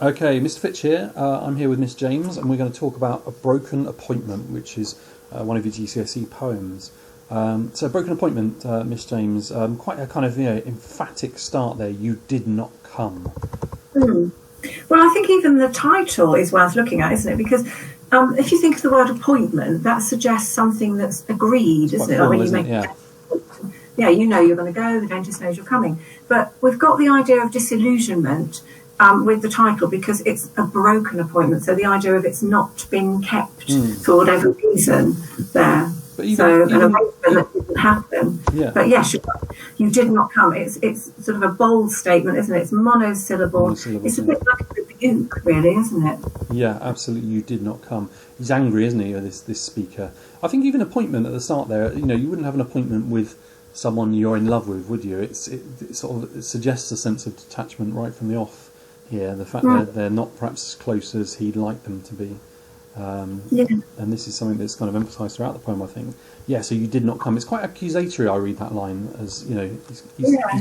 Okay, Mr. Fitch here. I'm here with Miss James, and we're going to talk about A Broken Appointment, which is one of your GCSE poems. So, Broken Appointment, Miss James, quite a kind of emphatic start there. You did not come. Hmm. Well, I think even the title is worth looking at, isn't it? Because if you think of the word appointment, that suggests something that's agreed, isn't it? Formal, isn't it? Yeah. Yeah, you know you're going to go, the dentist knows you're coming. But we've got the idea of disillusionment with the title because it's a broken appointment. So the idea of it's not been kept for whatever reason there. But even an arrangement that didn't happen. Yeah. But yes, you did not come. It's sort of a bold statement, isn't it? It's monosyllable. It's a bit like a rebuke, really, isn't it? Yeah, absolutely. You did not come. He's angry, isn't he? This speaker. I think even appointment at the start there. You wouldn't have an appointment with someone you're in love with, would you? It sort of suggests a sense of detachment right from the off. Here, the fact that they're not perhaps as close as he'd like them to be. And this is something that's kind of emphasised throughout the poem, I think. Yeah, so you did not come. It's quite accusatory, I read that line, as, he's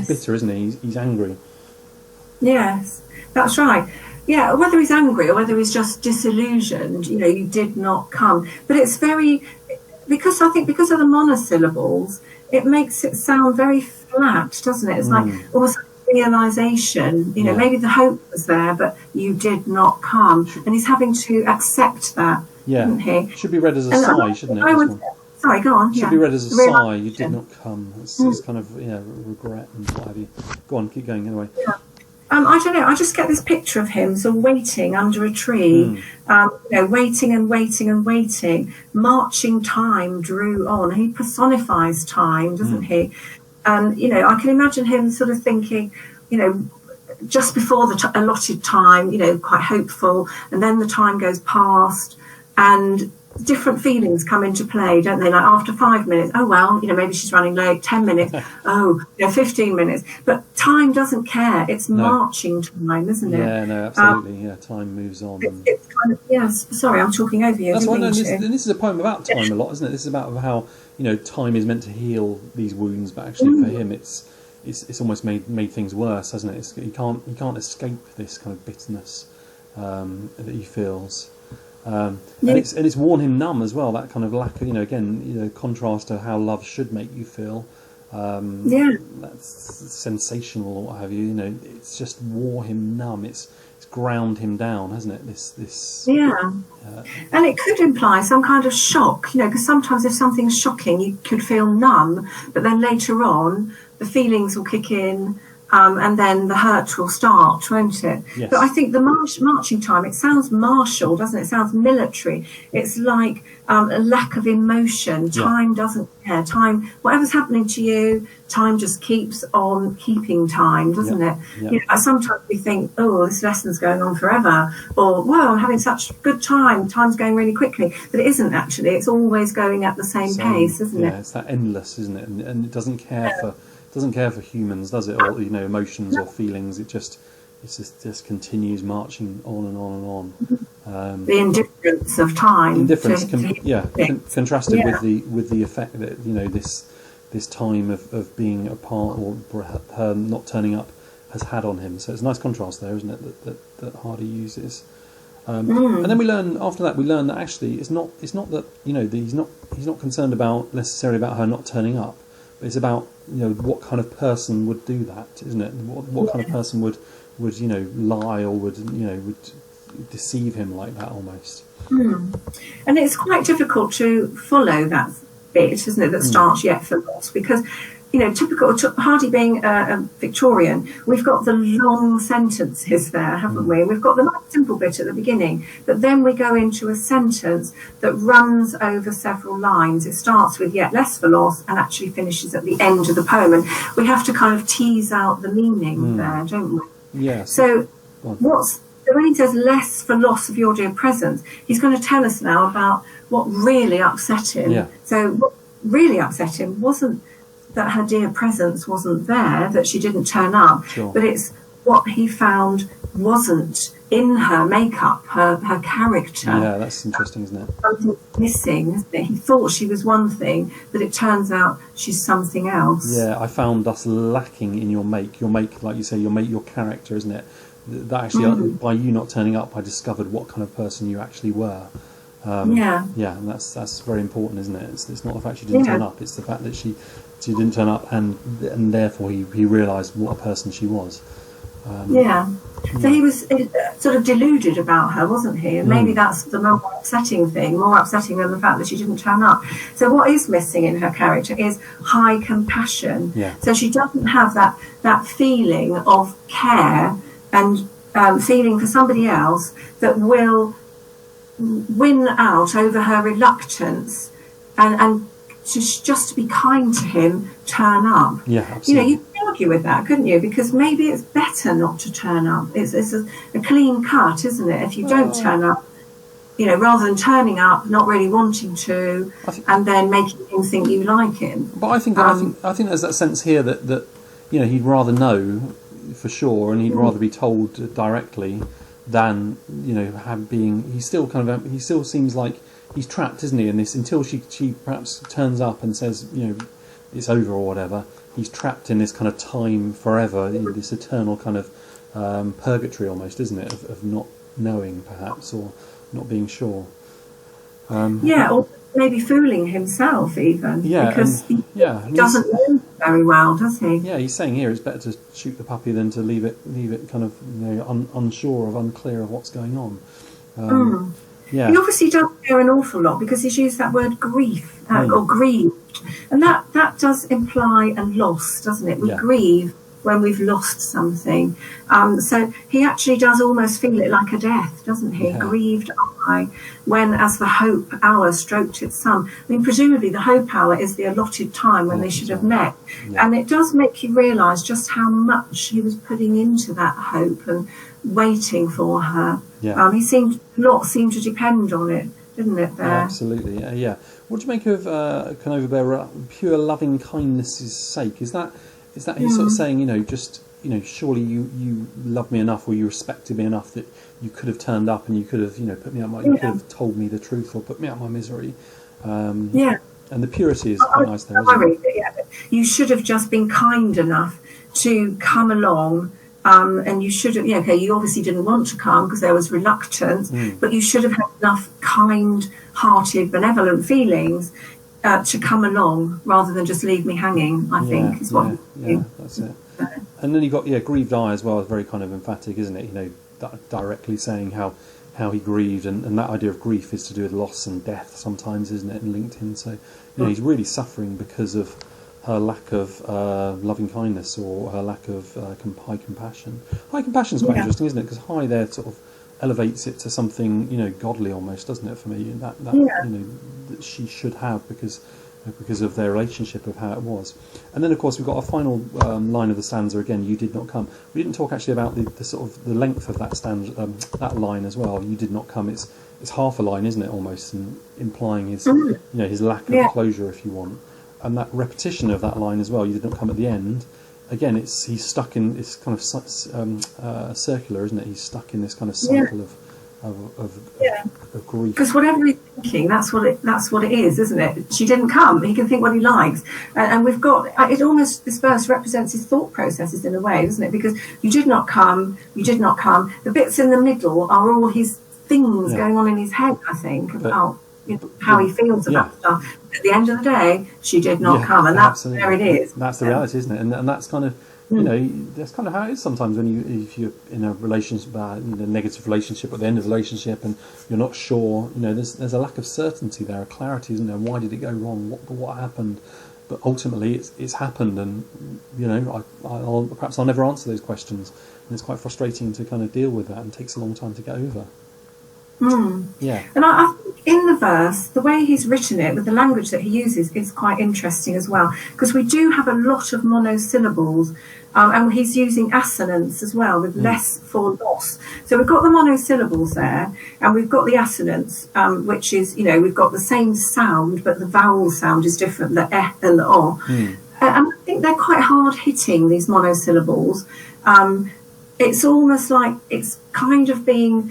bitter, isn't he? He's angry. Yes, that's right. Yeah, whether he's angry or whether he's just disillusioned, you did not come. But it's because of the monosyllables, it makes it sound very flat, doesn't it? It's like almost like realisation, maybe the hope was there, but you did not come, and he's having to accept that, isn't he? Should be read as a sigh, shouldn't it? Sorry, go on. Should be read as a sigh. You did not come. It's kind of regret and what have you. Go on, keep going anyway. Yeah. I don't know. I just get this picture of him sort of waiting under a tree, waiting and waiting and waiting. Marching time drew on. He personifies time, doesn't he? And, I can imagine him sort of thinking, just before the allotted time, quite hopeful, and then the time goes past and different feelings come into play, don't they? Like after 5 minutes, oh, well, maybe she's running late, 10 minutes, 15 minutes. But time doesn't care. It's marching time, isn't it? Yeah, no, absolutely. Time moves on. It's kind of, sorry, I'm talking over you. That's why this is a poem about time a lot, isn't it? This is about how, time is meant to heal these wounds, but actually for him it's almost made things worse, hasn't it? He can't escape this kind of bitterness that he feels. And it's worn him numb as well. That kind of lack of contrast to how love should make you feel. That's sensational or what have you. It's just wore him numb. It's ground him down, hasn't it? And it could imply some kind of shock. Because sometimes if something's shocking, you could feel numb, but then later on the feelings will kick in. And then the hurt will start, won't it? Yes. But I think the marching time, it sounds martial, doesn't it? It sounds military. It's like a lack of emotion. Time doesn't care. Time, whatever's happening to you, time just keeps on keeping time, doesn't it? Sometimes we think, oh, this lesson's going on forever. Or, well, I'm having such a good time. Time's going really quickly. But it isn't actually. It's always going at the same pace, isn't it? Yeah, it's that endless, isn't it? And it doesn't care for humans, does it? Or emotions or feelings. It just continues marching on and on and on. The indifference of time. Contrasted with the effect that this time of being apart or her not turning up has had on him. So it's a nice contrast there, isn't it? That Hardy uses. And then we learn that actually it's not that he's not concerned necessarily about her not turning up. It's about what kind of person would do that, isn't it? What kind of person would lie or would deceive him like that almost. And it's quite difficult to follow that bit, isn't it? That starts yet for loss because typical Hardy being a Victorian, we've got the long sentences there, haven't we? We've got the nice simple bit at the beginning, but then we go into a sentence that runs over several lines. It starts with yet less for loss and actually finishes at the end of the poem, and we have to kind of tease out the meaning there, don't we? Yes. So when he says less for loss of your dear presence, he's going to tell us now about what really upset him. Yeah. So what really upset him wasn't that her dear presence wasn't there, that she didn't turn up, but it's what he found wasn't in her makeup, her character. Yeah, that's interesting, isn't it? Something's missing, isn't it? He thought she was one thing, but it turns out she's something else. Yeah, I found us lacking in your make, like you say, your character, isn't it? that actually by you not turning up, I discovered what kind of person you actually were. And that's very important, isn't it? It's not the fact she didn't turn up; it's the fact that she didn't turn up, and therefore he realised what a person she was. So he was sort of deluded about her, wasn't he? And maybe that's the more upsetting thing, more upsetting than the fact that she didn't turn up. So what is missing in her character is high compassion. So she doesn't have that feeling of care and feeling for somebody else that will win out over her reluctance and just to be kind to him, turn up. Absolutely. You could argue with that, couldn't you? Because maybe it's better not to turn up. It's a clean cut, isn't it? If you don't turn up, rather than turning up, not really wanting to, and then making him think you like him. But I think there's that sense here that he'd rather know for sure, and he'd rather be told directly than he still seems like he's trapped, isn't he, in this, until she perhaps turns up and says, it's over or whatever. He's trapped in this kind of time forever, this eternal kind of purgatory almost, isn't it, of not knowing perhaps, or not being sure. Or maybe fooling himself even, because he doesn't know very well, does he? Yeah, he's saying here it's better to shoot the puppy than to leave it kind of unclear of what's going on. He obviously does care an awful lot, because he's used that word grief or grieved, and that does imply a loss, doesn't it? We grieve when we've lost something. So he actually does almost feel it like a death, doesn't he? Grieved I, when as the hope hour stroked its sun. I mean, presumably the hope hour is the allotted time when they should have met. And it does make you realise just how much he was putting into that hope and waiting for her. A lot seemed to depend on it, didn't it, there? Absolutely, What do you make of Canova Bear, pure loving kindness' sake? Is that he's sort of saying, surely you love me enough, or you respected me enough that you could have turned up and you could have, put me out you could have told me the truth or put me out of my misery. And the purity is quite nice there, isn't it? You should have just been kind enough to come along. And you should have, you obviously didn't want to come because there was reluctance, but you should have had enough kind-hearted, benevolent feelings to come along rather than just leave me hanging, I think, is what that's it. And then you've got, grieved eye as well, is very kind of emphatic, isn't it? Directly saying how he grieved, and that idea of grief is to do with loss and death sometimes, isn't it, and linked in. So, he's really suffering because of her lack of loving kindness, or her lack of high compassion. High compassion is quite interesting, isn't it? Because high there sort of elevates it to something, godly almost, doesn't it? For me, that that she should have because of their relationship, of how it was. And then, of course, we've got a final line of the stanza again. You did not come. We didn't talk actually about the sort of the length of that stanza, that line as well. You did not come. It's half a line, isn't it? Almost, and implying his his lack of closure, if you want. And that repetition of that line as well, you did not come at the end, again, he's stuck in, it's kind of circular, isn't it? He's stuck in this kind of cycle of grief. Because whatever he's thinking, that's what it is, isn't it? She didn't come. He can think what he likes, and we've got it. Almost, this verse represents his thought processes in a way, doesn't it? Because you did not come, you did not come. The bits in the middle are all his things going on in his head, I think, about how he feels about stuff. At the end of the day, she did not come, and that's where it is. That's the reality, isn't it? And that's kind of, that's kind of how it is sometimes if you're in a relationship, negative relationship at the end of the relationship, and you're not sure. There's a lack of certainty there, a clarity, isn't there? Why did it go wrong? What happened? But ultimately, it's happened, and perhaps I'll never answer those questions, and it's quite frustrating to kind of deal with that, and takes a long time to get over. Yeah. And I think in the verse, the way he's written it, with the language that he uses, is quite interesting as well, because we do have a lot of monosyllables, and he's using assonance as well, with less for loss. So we've got the monosyllables there, and we've got the assonance, which is, we've got the same sound, but the vowel sound is different, the eh and the o. And I think they're quite hard hitting, these monosyllables. It's almost like it's kind of being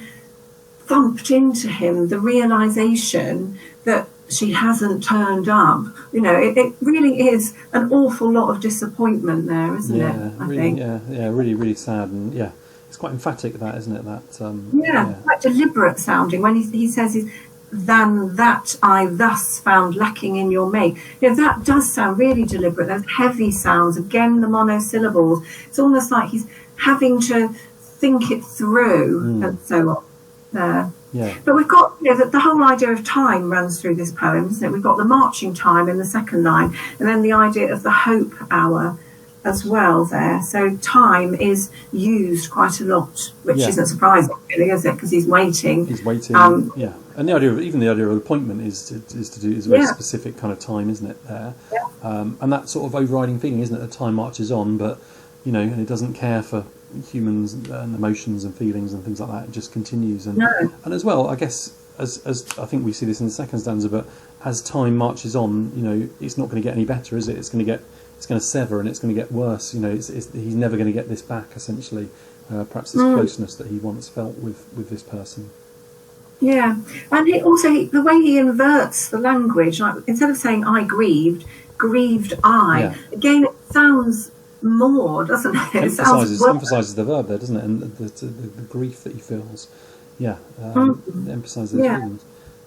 thumped into him, the realisation that she hasn't turned up. It really is an awful lot of disappointment there, isn't it? I think. Really, really sad, and it's quite emphatic, that, isn't it? That quite deliberate sounding when he says than that I thus found lacking in your mate. That does sound really deliberate. Those heavy sounds, again, the monosyllables. It's almost like he's having to think it through and so on there. Yeah. But we've got the whole idea of time runs through this poem, isn't it? We've got the marching time in the second line, and then the idea of the hope hour as well there. So time is used quite a lot, which isn't surprising, really, is it? Because he's waiting. He's waiting. And the idea of appointment is a very specific kind of time, isn't it? There, and that sort of overriding feeling, isn't it? That time marches on, but and it doesn't care for humans and emotions and feelings and things like that. It just continues, and as well, I guess, as I think we see this in the second stanza, but as time marches on, it's not going to get any better, is it? It's going to sever, and it's going to get worse. He's never going to get this back, essentially. Perhaps this closeness that he once felt with this person. Yeah, and the way he inverts the language, like instead of saying "I grieved," I. Yeah. Again, it sounds more, doesn't it? Emphasises the verb there, doesn't it? And the grief that he feels. Yeah, emphasises those feelings.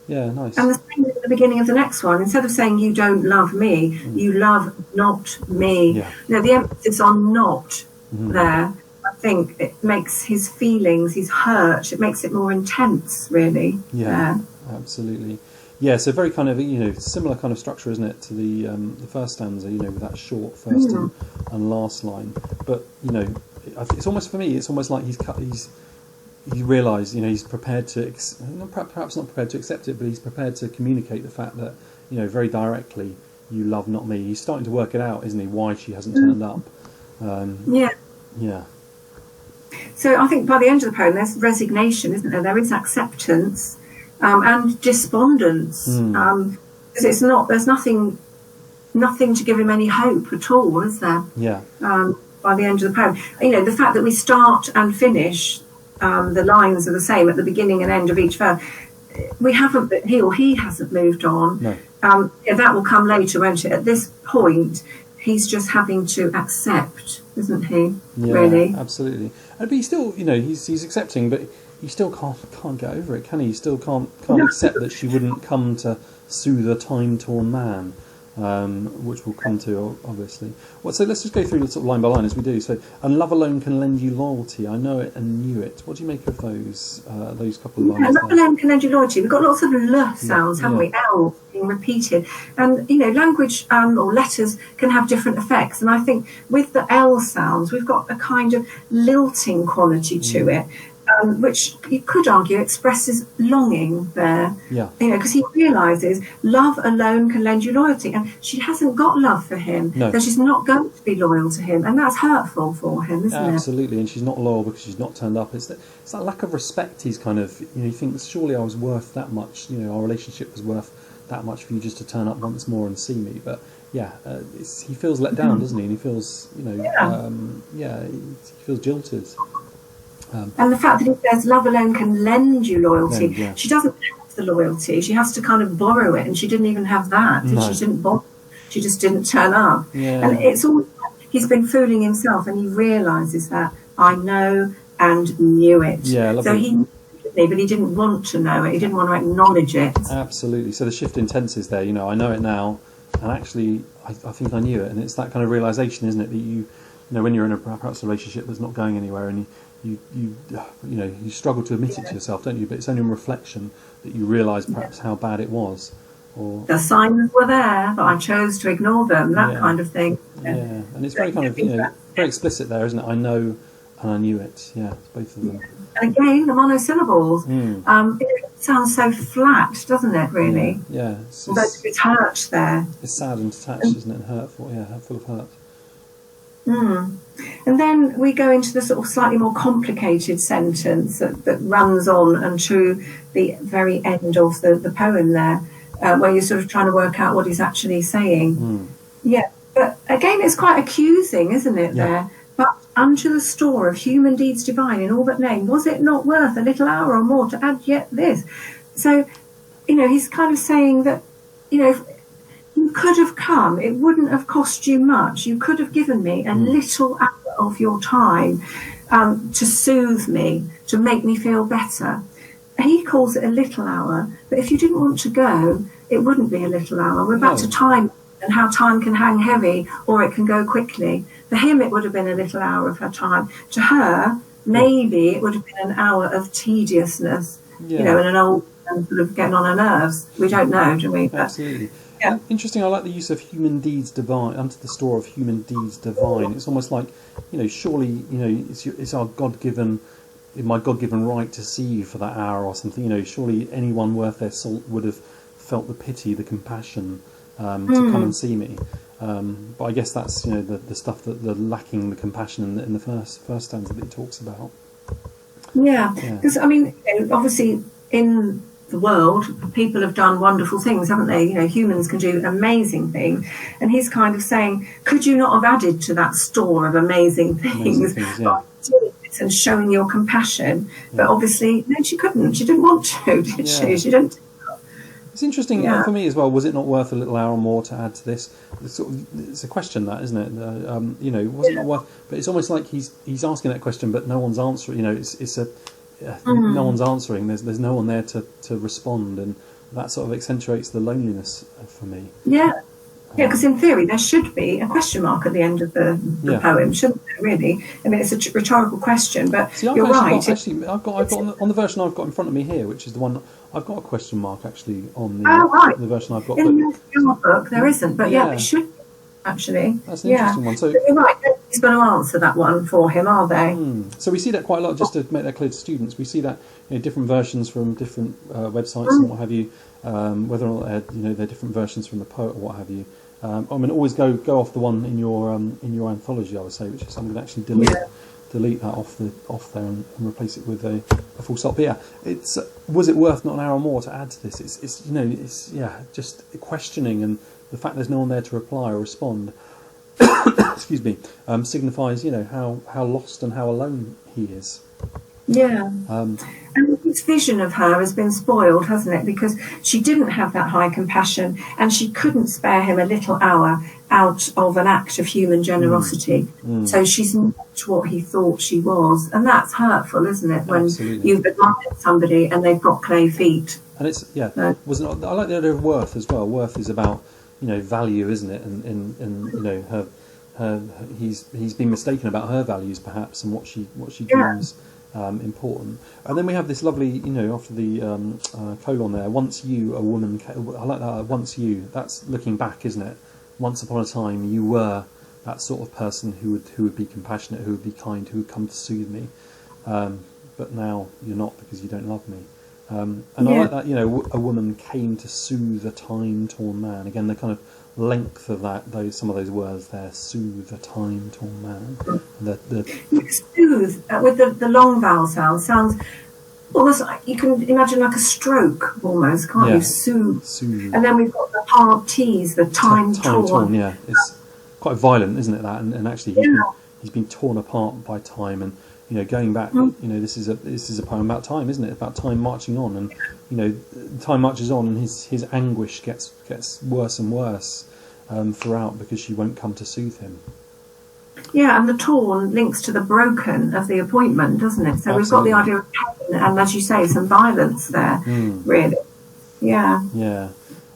Yeah, nice. And the same at the beginning of the next one. Instead of saying "you don't love me," you love not me. Yeah. The emphasis on "not" there, I think it makes his feelings, his hurt, it makes it more intense, really. Yeah, absolutely. Yeah, so very kind of similar kind of structure, isn't it, to the first stanza? With that short first and last line. But it's almost, for me, it's almost like you realise, he's prepared to, perhaps not prepared to accept it, but he's prepared to communicate the fact that, very directly, you love not me. He's starting to work it out, isn't he, why she hasn't turned up. Yeah. So I think by the end of the poem, there's resignation, isn't there? There is acceptance and despondence. Because there's nothing to give him any hope at all, is there? Yeah. By the end of the poem. The fact that we start and finish, the lines are the same at the beginning and end of each verse. He hasn't moved on. No. That will come later, won't it? At this point, he's just having to accept, isn't he? Yeah, really, absolutely. But he still, he's accepting, but he still can't get over it, can he? He still can't accept that she wouldn't come to soothe a time-torn man. Which we'll come to, obviously. So let's just go through sort of line by line as we do. So, and love alone can lend you loyalty. I know it and knew it. What do you make of those couple of lines? Love alone can lend you loyalty. We've got lots of l sounds, haven't we? L being repeated, and language or letters can have different effects. And I think with the L sounds, we've got a kind of lilting quality to it. Which you could argue expresses longing there. Yeah. Because he realises love alone can lend you loyalty, and she hasn't got love for him, so she's not going to be loyal to him, and that's hurtful for him, isn't it? Absolutely, and she's not loyal because she's not turned up. It's that lack of respect. He's kind of, he thinks, surely I was worth that much. Our relationship was worth that much for you just to turn up once more and see me. But he feels let down, doesn't he? And he feels, he feels jilted. And the fact that he says love alone can lend you loyalty, she doesn't have the loyalty. She has to kind of borrow it, and she didn't even have that. No. She didn't borrow. She just didn't turn up. Yeah. And it's all, he's been fooling himself, and he realises that. I know and knew it. Yeah, so he knew it, but he didn't want to know it. He didn't want to acknowledge it. Absolutely. So the shift in tense is there. I know it now, and actually I think I knew it. And it's that kind of realisation, isn't it, that when you're in perhaps a relationship that's not going anywhere, and you struggle to admit it to yourself, don't you? But it's only in reflection that you realise perhaps how bad it was. Or the signs were there, but I chose to ignore them. That kind of thing. Yeah, and it's very kind of very explicit there, isn't it? I know and I knew it. Yeah, it's both of them. And again, the monosyllables. It sounds so flat, doesn't it? Really. Yeah. It's hurt there. It's sad and detached, isn't it? And hurtful. Yeah, full of hurt. And then we go into the sort of slightly more complicated sentence that runs on and to the very end of the poem there, where you're sort of trying to work out what he's actually saying. Yeah, but again, it's quite accusing, isn't it, there? But unto the store of human deeds divine in all but name, was it not worth a little hour or more to add yet this? So, he's kind of saying that, you could have come, it wouldn't have cost you much. You could have given me a little hour of your time. to soothe me, to make me feel better. He calls it a little hour, but if you didn't want to go, it wouldn't be a little hour. We're back to time and how time can hang heavy or it can go quickly. For him, it would have been a little hour of her time. To her, maybe it would have been an hour of tediousness, you know, and an old and sort of getting on her nerves. We don't know, do we? But, absolutely. Yeah. Interesting. I like the use of human deeds divine, unto the store of human deeds divine. It's almost like, you know, surely, you know, it's our God-given, my God-given right to see you for that hour or something. You know, surely anyone worth their salt would have felt the pity, the compassion to come and see me. But I guess that's, you know, the stuff that the lacking the compassion in the first stanza that he talks about. Yeah, because I mean, obviously in the world, people have done wonderful things, haven't they? You know, humans can do amazing things, and he's kind of saying, could you not have added to that store of amazing things by doing it and showing your compassion? But obviously, no, she couldn't. She didn't want to, did she? She didn't. It's interesting for me as well. Was it not worth a little hour more to add to this? It's a question, that, isn't it? You know, was it not worth? But it's almost like he's asking that question, but no one's answering. You know, no one's answering. There's no one there to respond, and that sort of accentuates the loneliness for me. Yeah. Yeah, because in theory there should be a question mark at the end of the poem, shouldn't there? Really, I mean, it's a rhetorical question, but you're right. I've got on the version I've got in front of me here, which is the one I've got a question mark actually on the version I've got. In your book there isn't, but there should be, actually. That's an interesting one. So you're right. Nobody's going to answer that one for him, are they? So we see that quite a lot. Just to make that clear to students, we see that, you know, different versions from different websites and what have you. Whether or not they're different versions from the poet or what have you. I mean, always go off the one in your anthology, I would say, which is I'm going to actually delete that off there and replace it with a full stop. But yeah, it's was it worth not an hour more to add to this? It's you know, it's just questioning, and the fact there's no one there to reply or respond. Excuse me, signifies, you know, how lost and how alone he is. Yeah. And his vision of her has been spoiled, hasn't it? Because she didn't have that high compassion, and she couldn't spare him a little hour out of an act of human generosity. So she's not what he thought she was, and that's hurtful, isn't it? When you've admired somebody and they've got clay feet. And it's wasn't. I like the idea of worth as well. Worth is about, you know, value, isn't it? And you know, he's been mistaken about her values perhaps, and what she deems important. And then we have this lovely, you know, after the colon there, once you, a woman, I like that, once you, that's looking back, isn't it? Once upon a time you were that sort of person who would be compassionate, who would be kind, who would come to soothe me, but now you're not because you don't love me. And I like that, you know, a woman came to soothe a time-torn man. Again, the kind of length of some of those words there, soothe a time-torn man. Soothe, with the long vowel sounds almost like, you can imagine like a stroke almost, can't you? Soothe. And then we've got the hard T's, the time-torn. Yeah, it's quite violent, isn't it, that? And actually he's been torn apart by time, and, you know, going back, you know, this is a poem about time, isn't it? About time marching on, and, you know, time marches on, and his anguish gets worse and worse throughout, because she won't come to soothe him. Yeah, and the torn links to the broken of the appointment, doesn't it? So we've got the idea of pain, and as you say, some violence there, really. Yeah. Yeah.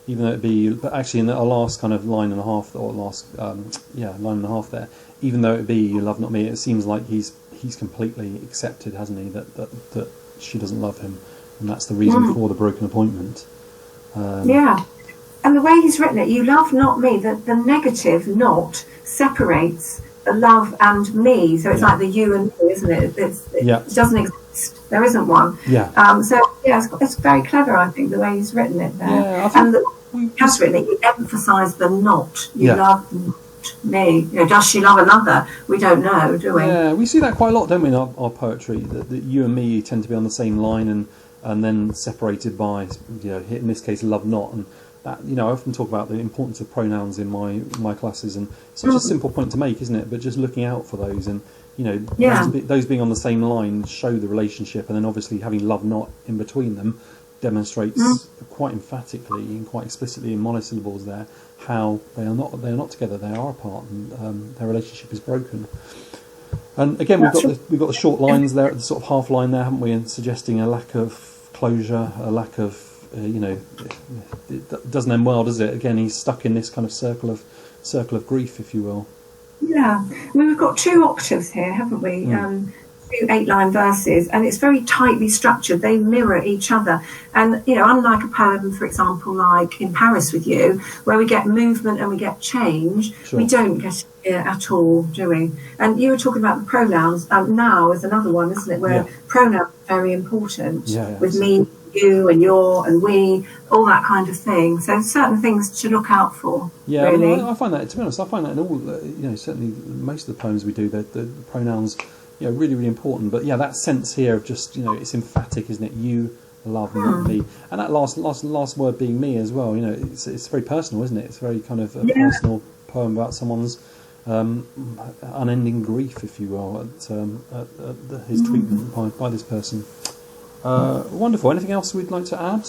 Even though it be, but actually in the last kind of line and a half, or last line and a half there, even though it be you love not me, it seems like he's completely accepted, hasn't he, that she doesn't love him, and that's the reason for the broken appointment. And the way he's written it, you love not me, the negative not separates the love and me, so it's like the you and me, isn't it? It doesn't exist. There isn't one. It's very clever, I think, the way he's written it there. He has written it, he emphasised the not. You love not me. You know, does she love another? We don't know, do we? Yeah, we see that quite a lot, don't we, in our poetry, that you and me tend to be on the same line, and then separated by, you know, in this case, love not. And that, you know, I often talk about the importance of pronouns in my classes, and such a simple point to make, isn't it? But just looking out for those, and, you know, those being on the same line show the relationship, and then obviously having love not in between them demonstrates quite emphatically and quite explicitly in monosyllables there how they are not together, they are apart, and their relationship is broken. And again, we've got the short lines there, the sort of half line there, haven't we? And suggesting a lack of closure, a lack of it doesn't end well, does it? Again, he's stuck in this kind of circle of grief, if you will. Yeah, we've got 2 octaves here, haven't we? 2 8-line verses, and it's very tightly structured. They mirror each other, and unlike a poem, for example, like In Paris with You, where we get movement and we get change, we don't get it here at all, do we? And you were talking about the pronouns. Now is another one, isn't it? Where pronouns are very important with me, you, and your, and we, all that kind of thing. So certain things to look out for. Yeah, really. I find that, to be honest, I find that in all, certainly most of the poems we do, the pronouns, really, really important. But that sense here of just, it's emphatic, isn't it? You, love, and not me. And that last word being me as well. It's very personal, isn't it? It's very kind of a personal poem about someone's unending grief, if you will, at his treatment by this person. Wonderful. Anything else we'd like to add?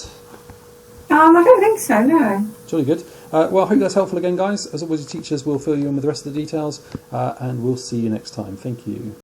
I don't think so, no. Jolly good. Well, I hope that's helpful again, guys. As always, the teachers will fill you in with the rest of the details, and we'll see you next time. Thank you.